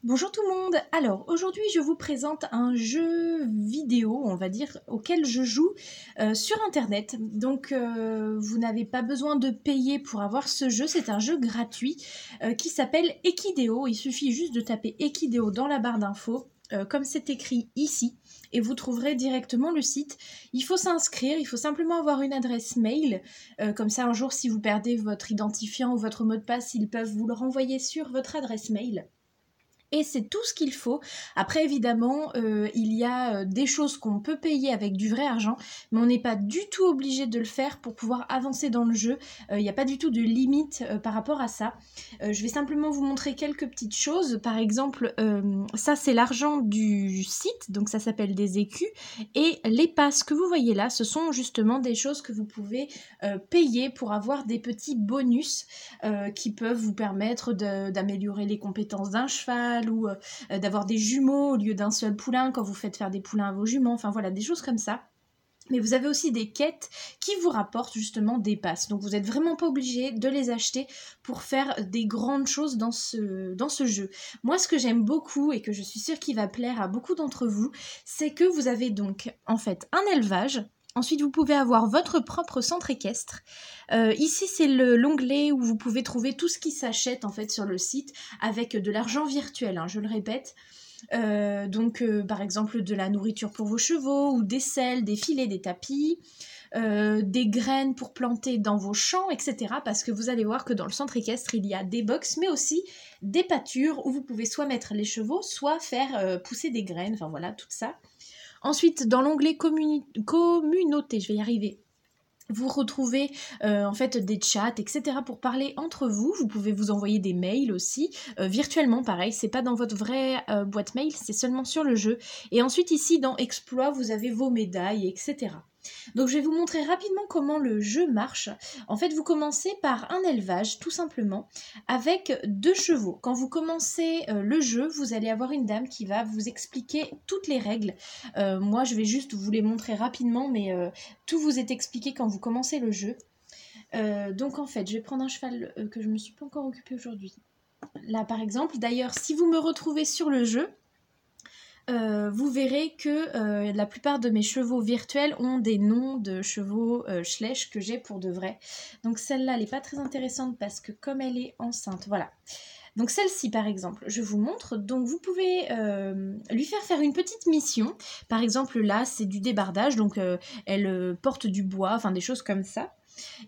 Bonjour tout le monde. Alors aujourd'hui je vous présente un jeu vidéo, on va dire, auquel je joue sur internet. Donc vous n'avez pas besoin de payer pour avoir ce jeu, c'est un jeu gratuit qui s'appelle Equideo. Il suffit juste de taper Equideo dans la barre d'infos, comme c'est écrit ici, et vous trouverez directement le site. Il faut s'inscrire, il faut simplement avoir une adresse mail, comme ça un jour si vous perdez votre identifiant ou votre mot de passe, ils peuvent vous le renvoyer sur votre adresse mail. Et c'est tout ce qu'il faut. Après, évidemment, il y a des choses qu'on peut payer avec du vrai argent, mais on n'est pas du tout obligé de le faire pour pouvoir avancer dans le jeu. Il n'y a pas du tout de limite par rapport à ça. Je vais simplement vous montrer quelques petites choses. Par exemple, ça c'est l'argent du site, donc ça s'appelle des écus. Et les passes que vous voyez là, ce sont justement des choses que vous pouvez payer pour avoir des petits bonus qui peuvent vous permettre d'améliorer les compétences d'un cheval ou d'avoir des jumeaux au lieu d'un seul poulain quand vous faites faire des poulains à vos juments, enfin voilà, des choses comme ça. Mais vous avez aussi des quêtes qui vous rapportent justement des passes. Donc vous n'êtes vraiment pas obligé de les acheter pour faire des grandes choses dans ce jeu. Moi, ce que j'aime beaucoup et que je suis sûre qu'il va plaire à beaucoup d'entre vous, c'est que vous avez donc en fait un élevage. Ensuite, vous pouvez avoir votre propre centre équestre. Ici, c'est l'onglet où vous pouvez trouver tout ce qui s'achète en fait sur le site avec de l'argent virtuel, hein, je le répète. Par exemple de la nourriture pour vos chevaux ou des selles, des filets, des tapis, des graines pour planter dans vos champs, etc. Parce que vous allez voir que dans le centre équestre il y a des box mais aussi des pâtures où vous pouvez soit mettre les chevaux, soit faire pousser des graines, enfin voilà tout ça. Ensuite dans l'onglet communauté, je vais y arriver, vous retrouvez en fait des chats, etc. pour parler entre vous. Vous pouvez vous envoyer des mails aussi, virtuellement pareil, c'est pas dans votre vraie boîte mail, c'est seulement sur le jeu. Et ensuite ici dans Exploit, vous avez vos médailles, etc. Donc je vais vous montrer rapidement comment le jeu marche. En fait, vous commencez par un élevage, tout simplement, avec 2 chevaux. Quand vous commencez le jeu, vous allez avoir une dame qui va vous expliquer toutes les règles. Moi, je vais juste vous les montrer rapidement, mais tout vous est expliqué quand vous commencez le jeu. Donc en fait, je vais prendre un cheval que je ne me suis pas encore occupée aujourd'hui. Là, par exemple. D'ailleurs, si vous me retrouvez sur le jeu, vous verrez que la plupart de mes chevaux virtuels ont des noms de chevaux Schleich que j'ai pour de vrai. Donc celle-là, elle n'est pas très intéressante parce que comme elle est enceinte, voilà. Donc celle-ci par exemple, je vous montre, donc vous pouvez lui faire une petite mission. Par exemple là, c'est du débardage, donc elle porte du bois, enfin des choses comme ça.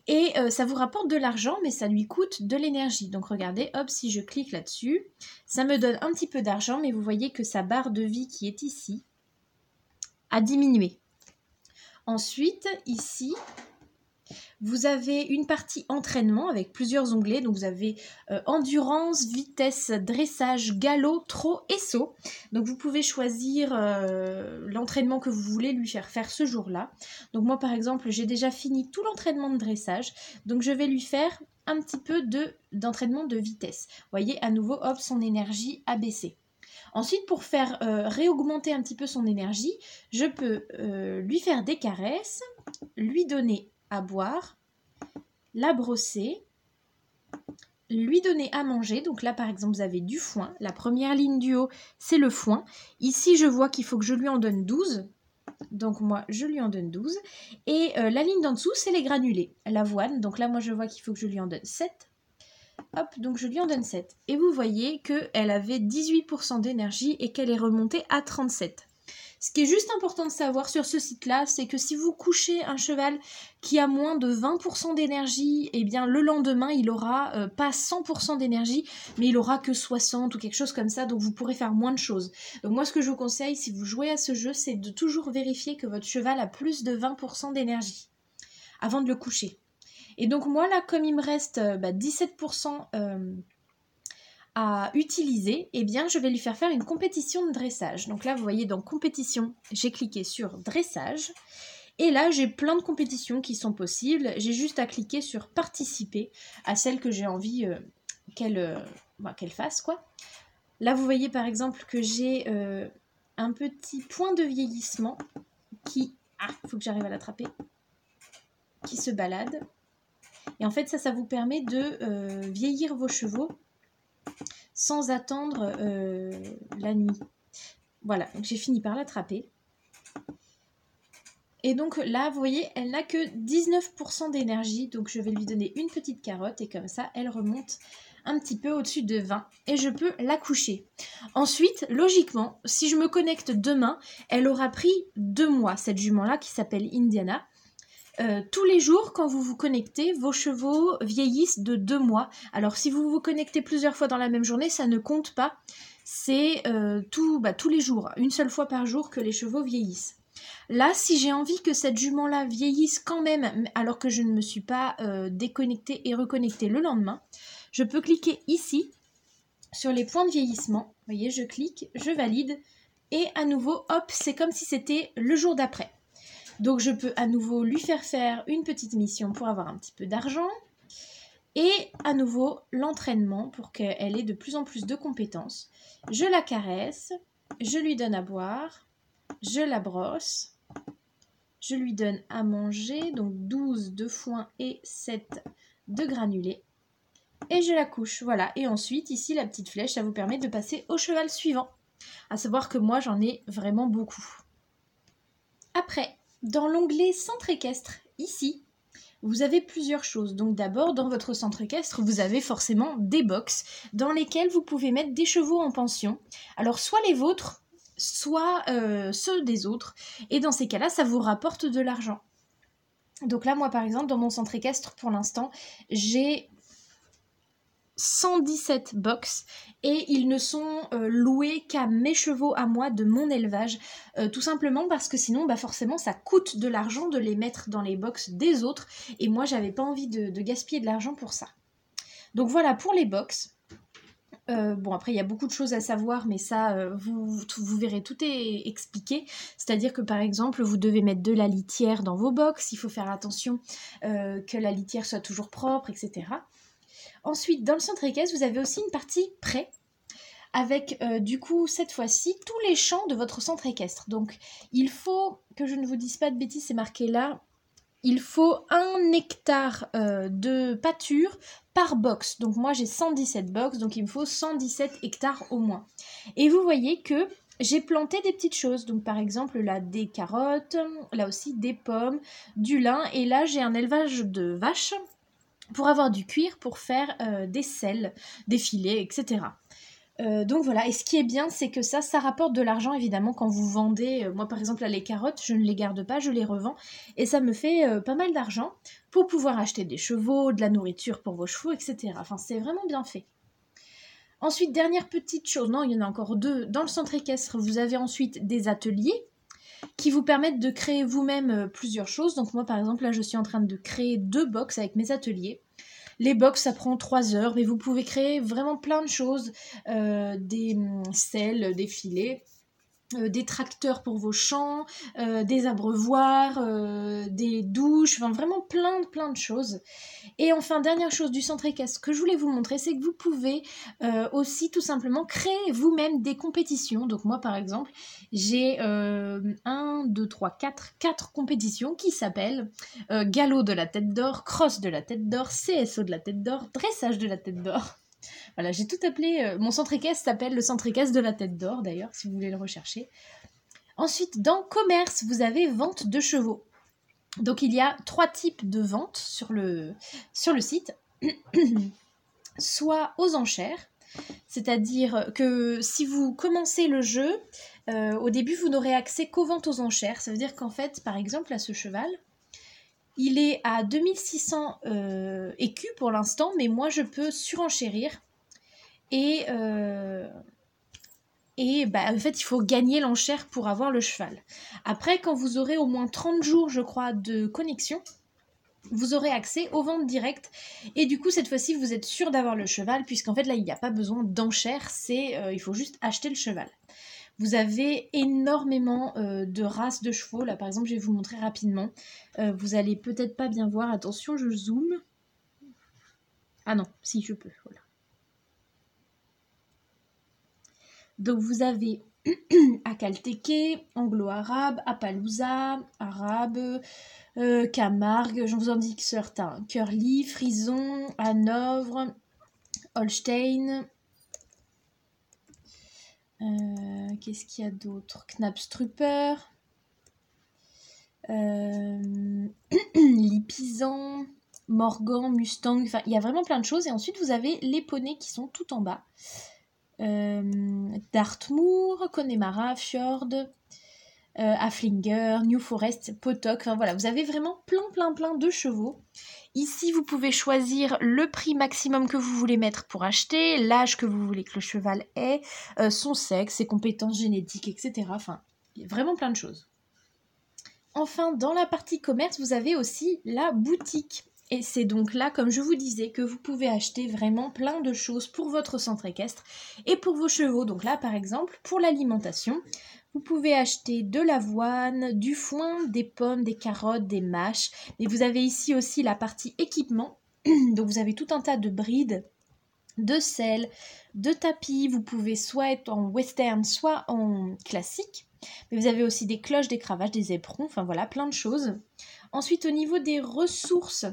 Et ça vous rapporte de l'argent, mais ça lui coûte de l'énergie. Donc regardez, hop, si je clique là-dessus, ça me donne un petit peu d'argent, mais vous voyez que sa barre de vie qui est ici a diminué. Ensuite, ici, vous avez une partie entraînement avec plusieurs onglets. Donc vous avez endurance, vitesse, dressage, galop, trot et saut. Donc vous pouvez choisir l'entraînement que vous voulez lui faire ce jour-là. Donc moi par exemple, j'ai déjà fini tout l'entraînement de dressage. Donc je vais lui faire un petit peu d'entraînement de vitesse. Vous voyez, à nouveau, hop, son énergie a baissé. Ensuite, pour faire réaugmenter un petit peu son énergie, je peux lui faire des caresses, lui donner à boire, la brosser, lui donner à manger. Donc là, par exemple, vous avez du foin. La première ligne du haut, c'est le foin. Ici, je vois qu'il faut que je lui en donne 12. Donc moi, je lui en donne 12. Et la ligne d'en dessous, c'est les granulés. L'avoine. Donc là, moi, je vois qu'il faut que je lui en donne 7. Hop, donc je lui en donne 7. Et vous voyez qu'elle avait 18% d'énergie et qu'elle est remontée à 37. Ce qui est juste important de savoir sur ce site-là, c'est que si vous couchez un cheval qui a moins de 20% d'énergie, eh bien le lendemain, il aura pas 100% d'énergie, mais il aura que 60 ou quelque chose comme ça, donc vous pourrez faire moins de choses. Donc moi, ce que je vous conseille, si vous jouez à ce jeu, c'est de toujours vérifier que votre cheval a plus de 20% d'énergie avant de le coucher. Et donc moi, là, comme il me reste 17% à utiliser, eh bien je vais lui faire une compétition de dressage. Donc là vous voyez dans compétition, j'ai cliqué sur dressage et là j'ai plein de compétitions qui sont possibles. J'ai juste à cliquer sur participer à celle que j'ai envie qu'elle fasse quoi. Là vous voyez par exemple que j'ai un petit point de vieillissement qui, faut que j'arrive à l'attraper, qui se balade. Et en fait ça vous permet de vieillir vos chevaux. sans attendre la nuit. Voilà, donc j'ai fini par l'attraper. Et donc là, vous voyez, elle n'a que 19% d'énergie, donc je vais lui donner une petite carotte et comme ça, elle remonte un petit peu au-dessus de 20 et je peux la coucher. Ensuite, logiquement, si je me connecte demain, elle aura pris 2 mois, cette jument-là qui s'appelle Indiana. Tous les jours, quand vous vous connectez, vos chevaux vieillissent de 2 mois. Alors, si vous vous connectez plusieurs fois dans la même journée, ça ne compte pas. C'est tous les jours, une seule fois par jour que les chevaux vieillissent. Là, si j'ai envie que cette jument-là vieillisse quand même, alors que je ne me suis pas déconnectée et reconnectée le lendemain, je peux cliquer ici, sur les points de vieillissement. Vous voyez, je clique, je valide, et à nouveau, hop, c'est comme si c'était le jour d'après. Donc je peux à nouveau lui faire une petite mission pour avoir un petit peu d'argent. Et à nouveau, l'entraînement pour qu'elle ait de plus en plus de compétences. Je la caresse, je lui donne à boire, je la brosse, je lui donne à manger, donc 12 de foin et 7 de granulés. Et je la couche, voilà. Et ensuite, ici, la petite flèche, ça vous permet de passer au cheval suivant. À savoir que moi, j'en ai vraiment beaucoup. Après, dans l'onglet centre équestre, ici, vous avez plusieurs choses. Donc d'abord, dans votre centre équestre, vous avez forcément des box dans lesquelles vous pouvez mettre des chevaux en pension. Alors soit les vôtres, soit ceux des autres. Et dans ces cas-là, ça vous rapporte de l'argent. Donc là, moi par exemple, dans mon centre équestre, pour l'instant, j'ai 117 box et ils ne sont loués qu'à mes chevaux à moi de mon élevage, tout simplement parce que sinon forcément ça coûte de l'argent de les mettre dans les box des autres et moi j'avais pas envie de gaspiller de l'argent pour ça. Donc voilà pour les box. Bon après il y a beaucoup de choses à savoir mais ça vous verrez, tout est expliqué, c'est-à-dire que par exemple vous devez mettre de la litière dans vos box, il faut faire attention que la litière soit toujours propre, etc. Ensuite, dans le centre équestre, vous avez aussi une partie prêt avec du coup cette fois-ci tous les champs de votre centre équestre. Donc il faut que je ne vous dise pas de bêtises, c'est marqué là, il faut 1 hectare de pâture par box. Donc moi j'ai 117 box, donc il me faut 117 hectares au moins. Et vous voyez que j'ai planté des petites choses, donc par exemple là des carottes, là aussi des pommes, du lin, et là j'ai un élevage de vaches pour avoir du cuir, pour faire des selles, des filets, etc. Donc voilà, et ce qui est bien, c'est que ça rapporte de l'argent évidemment quand vous vendez. Moi par exemple là les carottes, je ne les garde pas, je les revends, et ça me fait pas mal d'argent pour pouvoir acheter des chevaux, de la nourriture pour vos chevaux, etc. Enfin c'est vraiment bien fait. Ensuite, dernière petite chose, non il y en a encore 2, dans le centre équestre, vous avez ensuite des ateliers qui vous permettent de créer vous-même plusieurs choses. Donc moi par exemple là je suis en train de créer 2 box avec mes ateliers. Les box ça prend 3 heures mais vous pouvez créer vraiment plein de choses, des selles, des filets, des tracteurs pour vos champs, des abreuvoirs, des douches, enfin vraiment plein de choses. Et enfin, dernière chose du centre équestre que je voulais vous montrer, c'est que vous pouvez aussi tout simplement créer vous-même des compétitions. Donc moi par exemple, j'ai 4 compétitions qui s'appellent galop de la tête d'or, cross de la tête d'or, CSO de la tête d'or, dressage de la tête d'or. Voilà, j'ai tout appelé, mon centre équestre s'appelle le centre équestre de la tête d'or d'ailleurs, si vous voulez le rechercher. Ensuite, dans commerce, vous avez vente de chevaux. Donc il y a 3 types de ventes sur le site. Soit aux enchères, c'est-à-dire que si vous commencez le jeu, au début vous n'aurez accès qu'aux ventes aux enchères. Ça veut dire qu'en fait, par exemple, à ce cheval, il est à 2600 écus pour l'instant, mais moi je peux surenchérir et en fait, il faut gagner l'enchère pour avoir le cheval. Après, quand vous aurez au moins 30 jours, je crois, de connexion, vous aurez accès aux ventes directes. Et du coup, cette fois-ci, vous êtes sûr d'avoir le cheval, puisqu'en fait, là, il n'y a pas besoin d'enchère, il faut juste acheter le cheval. Vous avez énormément de races de chevaux. Là, par exemple, je vais vous montrer rapidement. Vous allez peut-être pas bien voir. Attention, je zoome. Ah non, si, je peux, voilà. Donc vous avez Akalteke, anglo-arabe, Appaloosa, arabe, Camargue, je vous en dis certains, Curly, Frison, Hanovre, Holstein, Qu'est-ce qu'il y a d'autre? Knabstruper, Lipizzan, Morgan, Mustang, enfin il y a vraiment plein de choses. Et ensuite vous avez les poneys qui sont tout en bas. Dartmoor, Connemara, Fjord, Haflinger, New Forest, Potok, enfin voilà, vous avez vraiment plein de chevaux. Ici, vous pouvez choisir le prix maximum que vous voulez mettre pour acheter, l'âge que vous voulez que le cheval ait, son sexe, ses compétences génétiques, etc. Enfin, il y a vraiment plein de choses. Enfin, dans la partie commerce, vous avez aussi la boutique. Et c'est donc là, comme je vous disais, que vous pouvez acheter vraiment plein de choses pour votre centre équestre et pour vos chevaux. Donc là, par exemple, pour l'alimentation, vous pouvez acheter de l'avoine, du foin, des pommes, des carottes, des mâches. Mais vous avez ici aussi la partie équipement. Donc vous avez tout un tas de brides, de selles, de tapis. Vous pouvez soit être en western, soit en classique. Mais vous avez aussi des cloches, des cravaches, des éperons, enfin voilà, plein de choses. Ensuite, au niveau des ressources,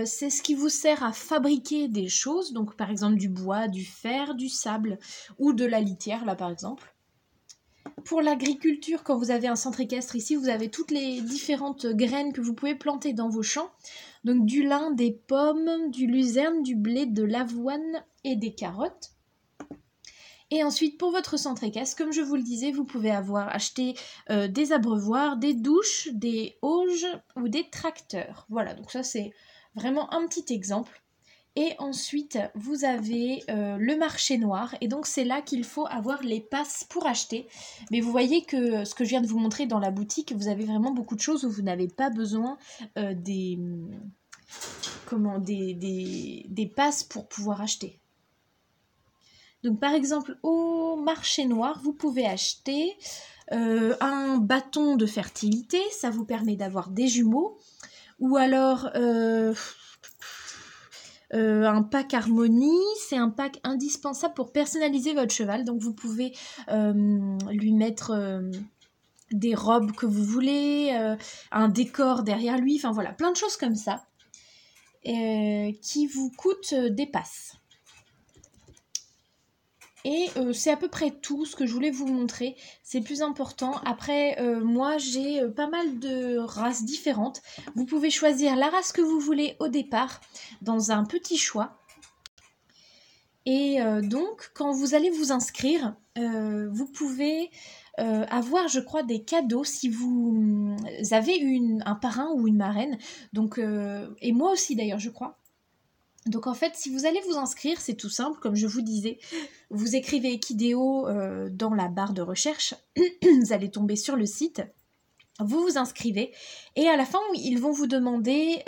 c'est ce qui vous sert à fabriquer des choses. Donc par exemple du bois, du fer, du sable ou de la litière, là par exemple. Pour l'agriculture, quand vous avez un centre équestre ici, vous avez toutes les différentes graines que vous pouvez planter dans vos champs. Donc du lin, des pommes, du luzerne, du blé, de l'avoine et des carottes. Et ensuite, pour votre centre équestre, comme je vous le disais, vous pouvez acheté des abreuvoirs, des douches, des auges ou des tracteurs. Voilà, donc ça c'est vraiment un petit exemple. Et ensuite, vous avez le marché noir. Et donc, c'est là qu'il faut avoir les passes pour acheter. Mais vous voyez que ce que je viens de vous montrer dans la boutique, vous avez vraiment beaucoup de choses où vous n'avez pas besoin des passes pour pouvoir acheter. Donc, par exemple, au marché noir, vous pouvez acheter un bâton de fertilité. Ça vous permet d'avoir des jumeaux. Ou alors... un pack harmonie, c'est un pack indispensable pour personnaliser votre cheval. Donc vous pouvez lui mettre des robes que vous voulez, un décor derrière lui, enfin voilà, plein de choses comme ça qui vous coûtent des passes. Et c'est à peu près tout ce que je voulais vous montrer. C'est le plus important. Après, moi, j'ai pas mal de races différentes. Vous pouvez choisir la race que vous voulez au départ dans un petit choix. Et donc, quand vous allez vous inscrire, vous pouvez avoir, je crois, des cadeaux si vous avez un parrain ou une marraine. Donc, et moi aussi d'ailleurs, je crois. Donc en fait, si vous allez vous inscrire, c'est tout simple, comme je vous disais. Vous écrivez Equideo dans la barre de recherche. Vous allez tomber sur le site. Vous vous inscrivez et à la fin, ils vont vous demander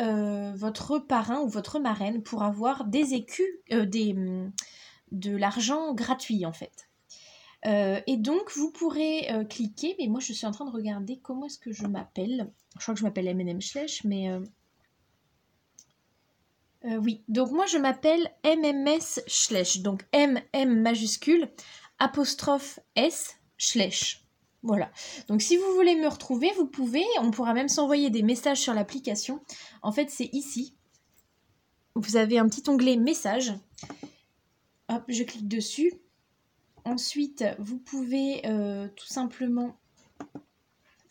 votre parrain ou votre marraine pour avoir des écus, de l'argent gratuit en fait. Et donc, vous pourrez cliquer, mais moi je suis en train de regarder comment est-ce que je m'appelle. Je crois que je m'appelle M&M Schleich, mais... oui, donc moi je m'appelle MMS Schleich, donc MM majuscule, apostrophe S, Schleich. Voilà, donc si vous voulez me retrouver, vous pouvez, on pourra même s'envoyer des messages sur l'application. En fait, c'est ici. Vous avez un petit onglet messages. Hop, je clique dessus. Ensuite, vous pouvez tout simplement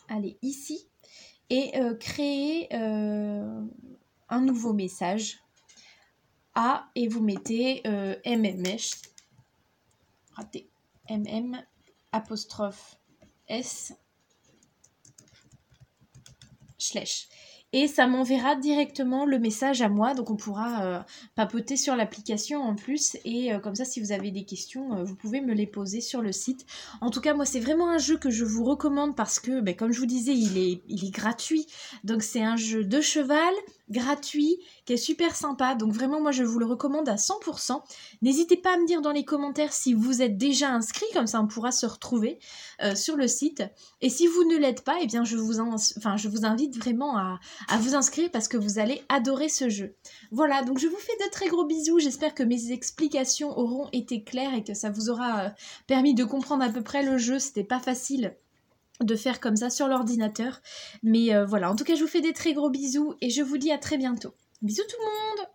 aller ici et créer un nouveau message. Et vous mettez MMS, raté, MM, apostrophe S, Schleich. Et ça m'enverra directement le message à moi, donc on pourra papoter sur l'application en plus, et comme ça si vous avez des questions, vous pouvez me les poser sur le site. En tout cas moi c'est vraiment un jeu que je vous recommande parce que comme je vous disais il est gratuit, donc c'est un jeu de cheval, gratuit, qui est super sympa, donc vraiment moi je vous le recommande à 100%. N'hésitez pas à me dire dans les commentaires si vous êtes déjà inscrit, comme ça on pourra se retrouver sur le site, et si vous ne l'êtes pas, eh bien je vous invite vraiment à vous inscrire parce que vous allez adorer ce jeu. Voilà, donc je vous fais de très gros bisous, j'espère que mes explications auront été claires et que ça vous aura permis de comprendre à peu près le jeu. C'était pas facile de faire comme ça sur l'ordinateur, mais voilà, en tout cas je vous fais des très gros bisous et je vous dis à très bientôt. Bisous tout le monde!